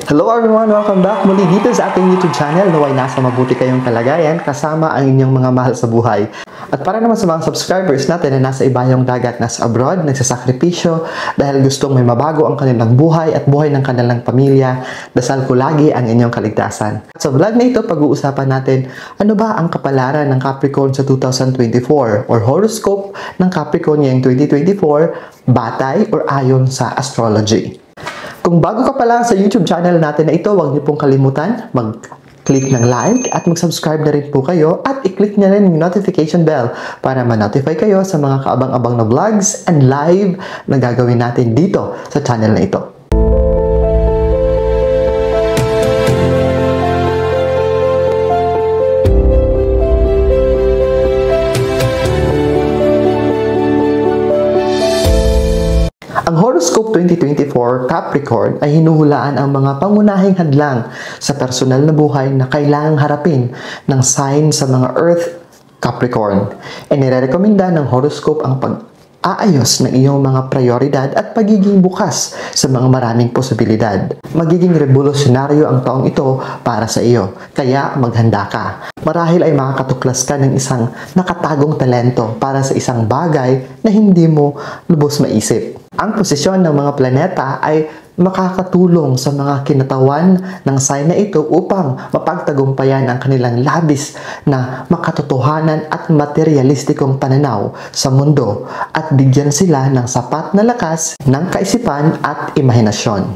Hello everyone! Welcome back muli dito sa ating YouTube channel. Naway nasa mabuti kayong kalagayan kasama ang inyong mga mahal sa buhay. At para naman sa mga subscribers natin na nasa ibayong dagat, nasa abroad, nagsasakripisyo dahil gustong may mabago ang kanilang buhay at buhay ng kanilang pamilya, dasal ko lagi ang inyong kaligtasan. At sa vlog na ito, pag-uusapan natin ano ba ang kapalaran ng Capricorn sa 2024 or horoscope ng Capricorn ngayong 2024 batay or ayon sa astrology. Kung bago ka pa lang sa YouTube channel natin na ito, huwag niyo pong kalimutan mag-click ng like at mag-subscribe na rin po kayo at i-click niyo rin yung notification bell para ma-notify kayo sa mga kaabang-abang na vlogs and live na gagawin natin dito sa channel na ito. Ang Horoscope 2024 Capricorn ay hinuhulaan ang mga pangunahing hadlang sa personal na buhay na kailangang harapin ng sign sa mga Earth Capricorn. E nirerekomenda ng horoscope ang pag-aayos ng iyong mga prioridad at pagiging bukas sa mga maraming posibilidad. Magiging revolusyonaryo ang taong ito para sa iyo, kaya maghanda ka. Marahil ay makakatuklas ka ng isang nakatagong talento para sa isang bagay na hindi mo lubos maisip. Ang posisyon ng mga planeta ay makakatulong sa mga kinatawan ng sign na ito upang mapagtagumpayan ang kanilang labis na makatotohanan at materialistikong pananaw sa mundo at bigyan sila ng sapat na lakas ng kaisipan at imahinasyon.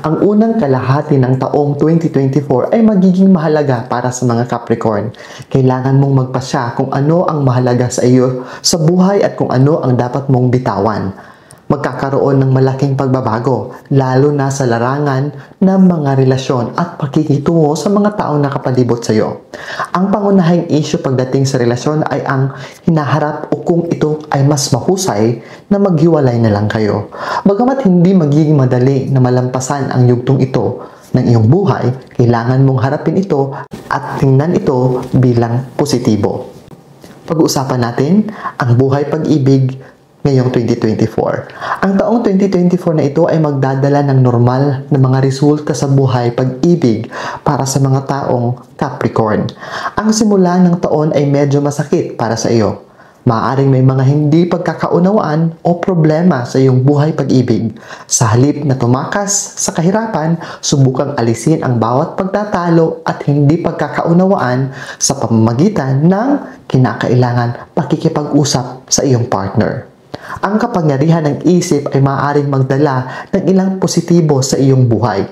Ang unang kalahati ng taong 2024 ay magiging mahalaga para sa mga Capricorn. Kailangan mong magpasya kung ano ang mahalaga sa iyo sa buhay at kung ano ang dapat mong bitawan. Magkakaroon ng malaking pagbabago, lalo na sa larangan ng mga relasyon at pakikitungo sa mga taong nakapalibot sa iyo. Ang pangunahing issue pagdating sa relasyon ay ang hinaharap o kung ito ay mas mahusay na maghiwalay na lang kayo. Bagamat hindi magiging madali na malampasan ang yugtong ito ng iyong buhay, kailangan mong harapin ito at tingnan ito bilang positibo. Pag-uusapan natin ang buhay pag-ibig ngayong 2024. Ang taong 2024 na ito ay magdadala ng normal na mga resulta sa buhay pag-ibig para sa mga taong Capricorn. Ang simula ng taon ay medyo masakit para sa iyo. Maaaring may mga hindi pagkakaunawaan o problema sa iyong buhay pag-ibig. Sa halip na tumakas sa kahirapan, subukang alisin ang bawat pagtatalo at hindi pagkakaunawaan sa pamamagitan ng kinakailangan pakikipag-usap sa iyong partner. Ang kapangyarihan ng isip ay maaaring magdala ng ilang positibo sa iyong buhay.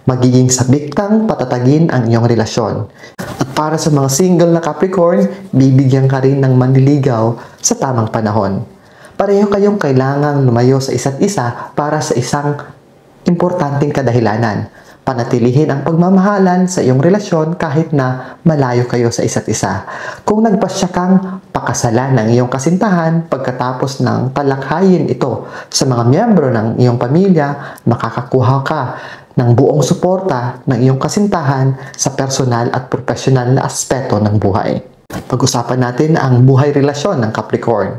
Magiging sabik kang patatagin ang iyong relasyon. At para sa mga single na Capricorn, bibigyan ka rin ng manliligaw sa tamang panahon. Pareho kayong kailangang lumayo sa isa't isa para sa isang importanteng kadahilanan. Panatilihin ang pagmamahalan sa iyong relasyon kahit na malayo kayo sa isa't isa. Kung nagpasya kang pakasalan ng iyong kasintahan pagkatapos ng talakhayin ito sa mga miyembro ng iyong pamilya, makakakuha ka ng buong suporta ng iyong kasintahan sa personal at profesional na aspeto ng buhay. Pag-usapan natin ang buhay relasyon ng Capricorn.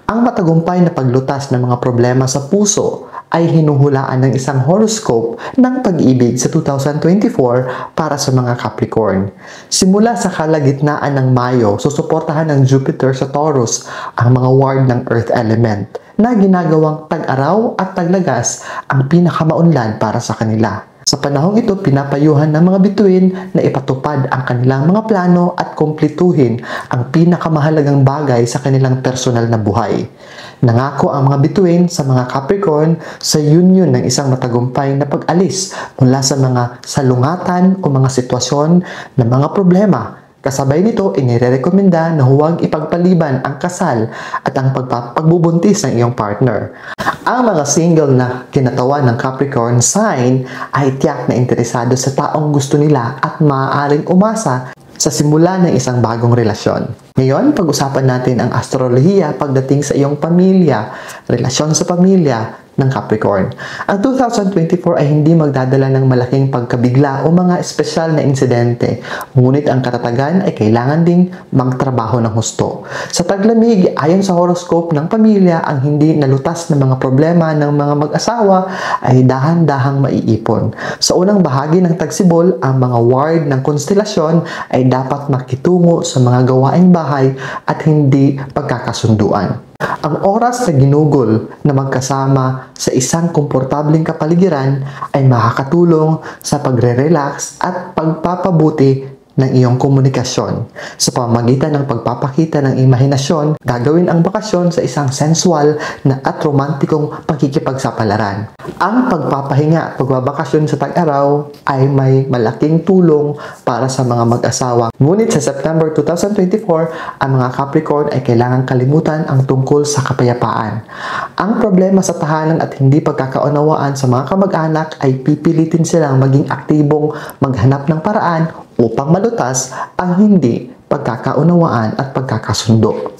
Ang matagumpay na paglutas ng mga problema sa puso ay hinuhulaan ng isang horoscope ng pag-ibig sa 2024 para sa mga Capricorn. Simula sa kalagitnaan ng Mayo, susuportahan ng Jupiter sa Taurus ang mga ward ng Earth element na ginagawang tag-araw at taglagas ang pinakamaunlad para sa kanila. Sa panahong ito, pinapayuhan ng mga bituin na ipatupad ang kanilang mga plano at kumplituhin ang pinakamahalagang bagay sa kanilang personal na buhay. Nangako ang mga bituin sa mga Capricorn sa union ng isang matagumpay na pag-alis mula sa mga salungatan o mga sitwasyon ng mga problema. Kasabay nito, inirekomenda na huwag ipagpaliban ang kasal at ang pagbubuntis ng iyong partner. Ang mga single na kinatawan ng Capricorn sign ay tiyak na interesado sa taong gusto nila at maaaring umasa sa simula ng isang bagong relasyon. Ngayon, pag-usapan natin ang astrolohiya pagdating sa iyong pamilya, relasyon sa pamilya, ng Capricorn. Ang 2024 ay hindi magdadala ng malaking pagkabigla o mga espesyal na insidente, ngunit ang katatagan ay kailangan ding magtrabaho ng husto. Sa taglamig, ayon sa horoscope ng pamilya, ang hindi nalutas na mga problema ng mga mag-asawa ay dahan-dahang maiipon. Sa unang bahagi ng tagsibol, ang mga ward ng konstelasyon ay dapat makitungo sa mga gawaing bahay at hindi pagkakasunduan. Ang oras na ginugol na magkasama sa isang komportabling kapaligiran ay makakatulong sa pagre-relax at pagpapabuti ng iyong komunikasyon. Sa pamamagitan ng pagpapakita ng imahinasyon, gagawin ang bakasyon sa isang sensual na at romantikong pagkikipagsapalaran. Ang pagpapahinga at pagbabakasyon sa tag-araw ay may malaking tulong para sa mga mag-asawa. Ngunit sa September 2024, ang mga Capricorn ay kailangang kalimutan ang tungkol sa kapayapaan. Ang problema sa tahanan at hindi pagkakaunawaan sa mga kamag-anak ay pipilitin silang maging aktibong maghanap ng paraan upang malutas ang hindi pagkakaunawaan at pagkakasundo.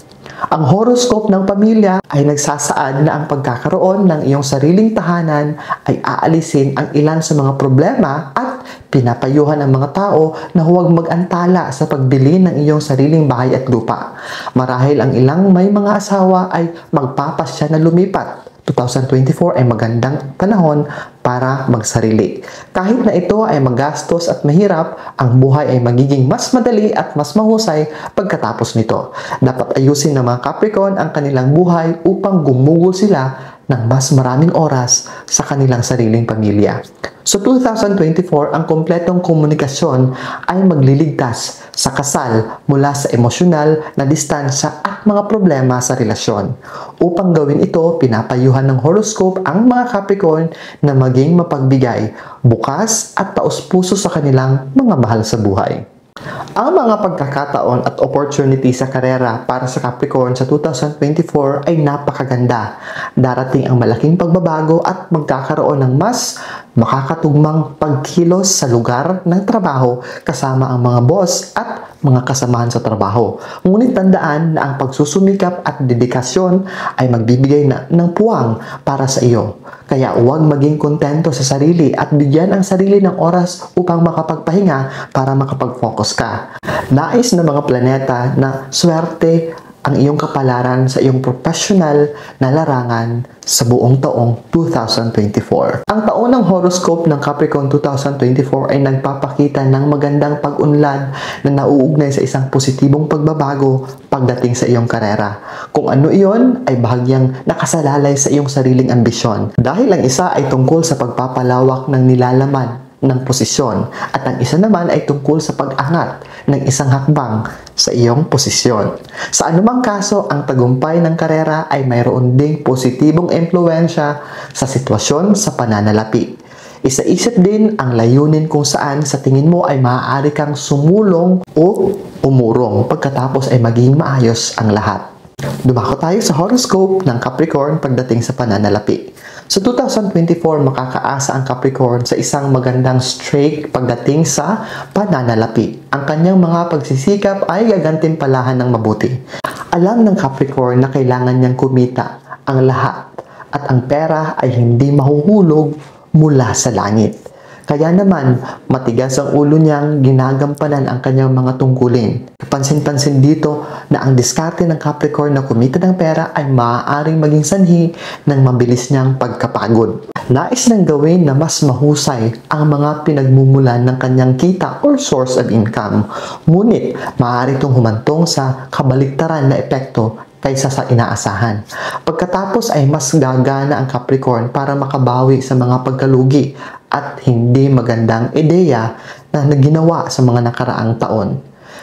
Ang horoscope ng pamilya ay nagsasaad na ang pagkakaroon ng iyong sariling tahanan ay aalisin ang ilan sa mga problema at pinapayuhan ang mga tao na huwag mag-antala sa pagbili ng iyong sariling bahay at lupa. Marahil ang ilang may mga asawa ay magpapasya na lumipat. 2024 ay magandang panahon para magsarili. Kahit na ito ay magastos at mahirap, ang buhay ay magiging mas madali at mas mahusay pagkatapos nito. Dapat ayusin ng mga Capricorn ang kanilang buhay upang gumugol sila ng mas maraming oras sa kanilang sariling pamilya. So 2024, ang kompletong komunikasyon ay magliligtas sa kasal mula sa emosyonal na distansya at mga problema sa relasyon. Upang gawin ito, pinapayuhan ng horoscope ang mga Capricorn na maging mapagbigay, bukas at taos-puso sa kanilang mga mahal sa buhay. Ang mga pagkakataon at opportunity sa karera para sa Capricorn sa 2024 ay napakaganda. Darating ang malaking pagbabago at magkakaroon ng mas makakatugmang pagkilos sa lugar ng trabaho kasama ang mga boss at mga kasamahan sa trabaho. Ngunit tandaan na ang pagsusumikap at dedikasyon ay magbibigay ng puwang para sa iyo. Kaya huwag maging kontento sa sarili at bigyan ang sarili ng oras upang makapagpahinga para makapag-focus ka. Nais ng mga planeta na swerte ang iyong kapalaran sa iyong professional na larangan sa buong taong 2024. Ang taon ng horoscope ng Capricorn 2024 ay nagpapakita ng magandang pag-unlad na nauugnay sa isang positibong pagbabago pagdating sa iyong karera. Kung ano iyon ay bahagyang nakasalalay sa iyong sariling ambisyon. Dahil ang isa ay tungkol sa pagpapalawak ng nilalaman ng posisyon at ang isa naman ay tungkol sa pag-angat ng isang hakbang sa iyong posisyon. Sa anumang kaso, ang tagumpay ng karera ay mayroon ding positibong impluwensya sa sitwasyon sa pananalapi. Isa-isip din ang layunin kung saan sa tingin mo ay maaari kang sumulong o umurong pagkatapos ay maging maayos ang lahat. Dumako tayo sa horoscope ng Capricorn pagdating sa pananalapi. Sa 2024, makakaasa ang Capricorn sa isang magandang streak pagdating sa pananalapi. Ang kanyang mga pagsisikap ay gagantimpalahan ng mabuti. Alam ng Capricorn na kailangan niyang kumita ang lahat at ang pera ay hindi mahuhulog mula sa langit. Kaya naman, matigas ang ulo niyang ginagampanan ang kanyang mga tungkulin. Pansin-pansin dito na ang diskarte ng Capricorn na kumita ng pera ay maaaring maging sanhi ng mabilis niyang pagkapagod. Nais nang gawin na mas mahusay ang mga pinagmumulan ng kanyang kita or source of income. Ngunit, maaari itong humantong sa kabaliktaran na epekto kaysa sa inaasahan. Pagkatapos ay mas gagana ang Capricorn para makabawi sa mga pagkalugi at hindi magandang ideya na ginawa sa mga nakaraang taon.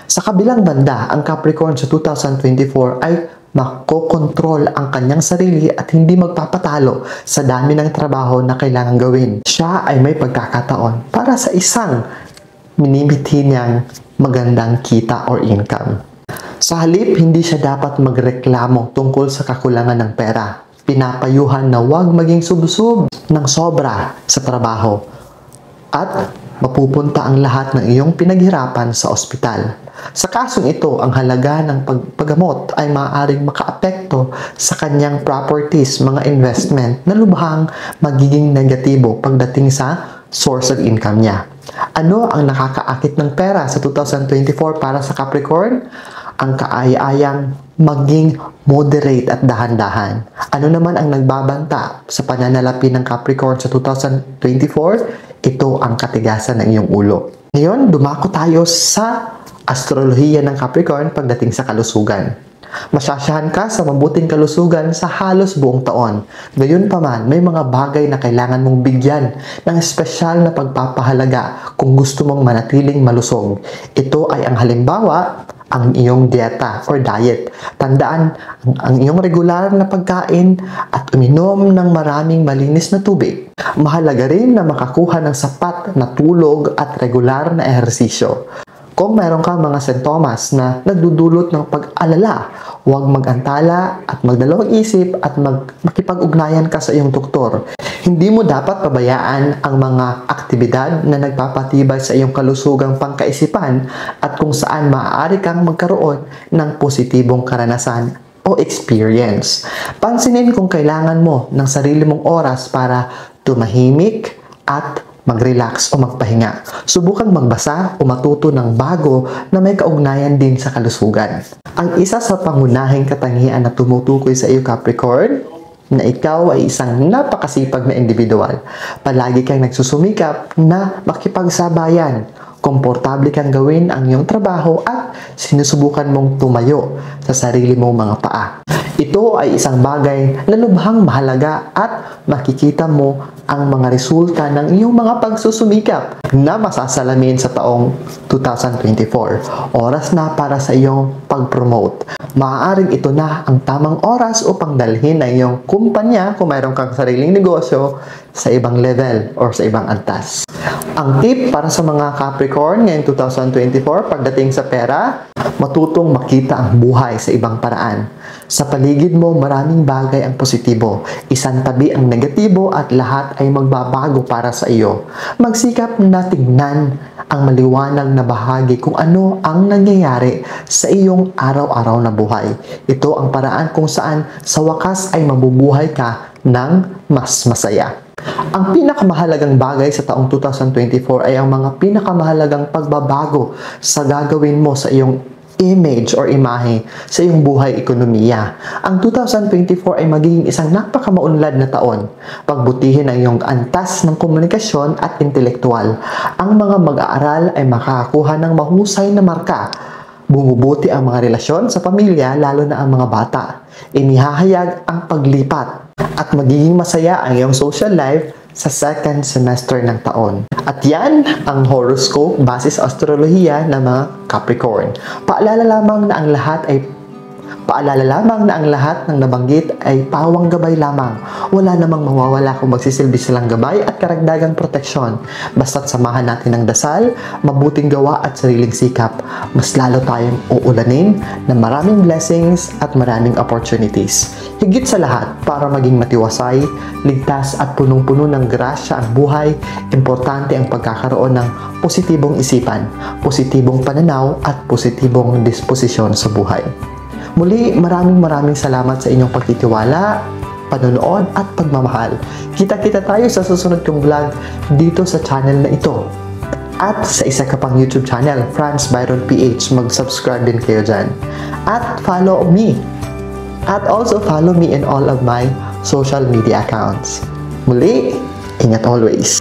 Sa kabilang banda, ang Capricorn sa 2024 ay makokontrol ang kanyang sarili at hindi magpapatalo sa dami ng trabaho na kailangang gawin. Siya ay may pagkakataon para sa isang minimithi niyang magandang kita or income. Sa halip, hindi siya dapat magreklamo tungkol sa kakulangan ng pera. Pinapayuhan na huwag maging subsub ng sobra sa trabaho at Mapupunta ang lahat ng iyong pinaghirapan sa ospital. Sa kasong ito, ang halaga ng paggamot ay maaaring makaapekto sa kanyang properties, mga investment na lubhang magiging negatibo pagdating sa source of income niya. Ano ang nakakaakit ng pera sa 2024 para sa Capricorn? Ang kaaya-ayang maging moderate at dahan-dahan. Ano naman ang nagbabanta sa pananalapi ng Capricorn sa 2024? Ito ang katigasan ng iyong ulo. Ngayon, dumako tayo sa astrolohiya ng Capricorn pagdating sa kalusugan. Masyasyahan ka sa mabuting kalusugan sa halos buong taon. Gayunpaman, may mga bagay na kailangan mong bigyan ng espesyal na pagpapahalaga kung gusto mong manatiling malusog. Ito ay ang halimbawa, ang iyong dieta or diet. Tandaan ang iyong regular na pagkain at uminom ng maraming malinis na tubig. Mahalaga rin na makakuha ng sapat na tulog at regular na ehersisyo. Kung mayroon kang mga sintomas na nagdudulot ng pag-alala, huwag mag-antala at magdalawang isip at makipag-ugnayan ka sa iyong doktor. Hindi mo dapat pabayaan ang mga aktibidad na nagpapatibay sa iyong kalusugang pangkaisipan at kung saan maaari kang magkaroon ng positibong karanasan o experience. Pansinin kung kailangan mo ng sarili mong oras para tumahimik at mag-relax o magpahinga. Subukang magbasa o matuto ng bago na may kaugnayan din sa kalusugan. Ang isa sa pangunahing katangian na tumutukoy sa iyo, Capricorn, na ikaw ay isang napakasipag na individual. Palagi kang nagsusumikap na makipagsabayan. Komportable kang gawin ang iyong trabaho at sinusubukan mong tumayo sa sarili mong mga paa. Ito ay isang bagay na lubhang mahalaga at makikita mo ang mga resulta ng iyong mga pagsusumikap na masasalamin sa taong 2024. Oras na para sa iyong pag-promote. Maaaring ito na ang tamang oras upang dalhin ang iyong kumpanya kung mayroon kang sariling negosyo sa ibang level or sa ibang antas. Ang tip para sa mga Capricorn ngayong 2024 pagdating sa pera, matutong makita ang buhay sa ibang paraan. Sa paligid mo, maraming bagay ang positibo. Isantabi ang negatibo at lahat ay magbabago para sa iyo. Magsikap na tingnan ang maliwanag na bahagi kung ano ang nangyayari sa iyong araw-araw na buhay. Ito ang paraan kung saan sa wakas ay mabubuhay ka ng mas masaya. Ang pinakamahalagang bagay sa taong 2024 ay ang mga pinakamahalagang pagbabago sa gagawin mo sa iyong image or imahe sa iyong buhay ekonomiya. Ang 2024 ay magiging isang napakamaunlad na taon. Pagbutihin ang iyong antas ng komunikasyon at intelektual. Ang mga mag-aaral ay makakakuha ng mahusay na marka. Bumubuti ang mga relasyon sa pamilya, lalo na ang mga bata. Inihahayag ang paglipat at magiging masaya ang iyong social life sa second semester ng taon. At yan ang horoscope base sa astrolohiya ng mga Capricorn. Paalala lamang na ang lahat ng nabanggit ay pawang gabay lamang. Wala namang mawawala kung magsisilbi silang gabay at karagdagang proteksyon. Basta't samahan natin ng dasal, mabuting gawa at sariling sikap. Mas lalo tayong uulanin ng maraming blessings at maraming opportunities. Higit sa lahat, para maging matiwasay, ligtas at punong-puno ng grasya ang buhay, importante ang pagkakaroon ng positibong isipan, positibong pananaw at positibong disposisyon sa buhay. Muli, maraming salamat sa inyong pagtitiwala, panonood at pagmamahal. Kita-kita tayo sa susunod kong vlog dito sa channel na ito. At sa isa ka pang YouTube channel, Franz Byron PH, mag-subscribe din kayo dyan. At follow me. At also follow me in all of my social media accounts. Muli, ingat always.